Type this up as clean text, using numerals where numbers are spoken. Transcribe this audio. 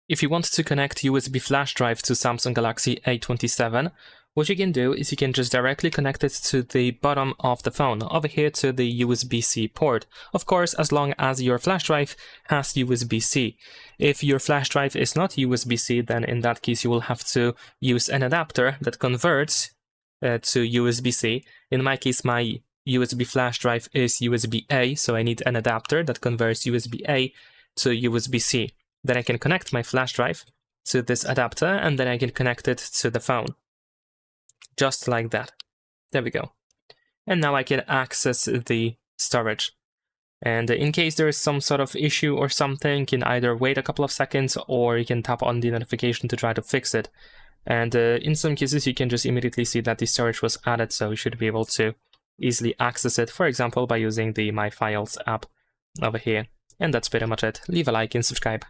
If you want to connect USB flash drive to Samsung Galaxy A27, what you can do is you can just directly connect it to the bottom of the phone, over here to the USB-C port. Of course, as long as your flash drive has USB-C. If your flash drive is not USB-C, then in that case you will have to use an adapter that converts to USB-C. In my case, my USB flash drive is USB-A, so I need an adapter that converts USB-A to USB-C. Then I can connect my flash drive to this adapter, and then I can connect it to the phone. Just like that. There we go. And now I can access the storage. And in case there is some sort of issue or something, you can either wait a couple of seconds or you can tap on the notification to try to fix it. And in some cases, you can just immediately see that the storage was added, so you should be able to easily access it, for example, by using the My Files app over here. And that's pretty much it. Leave a like and subscribe.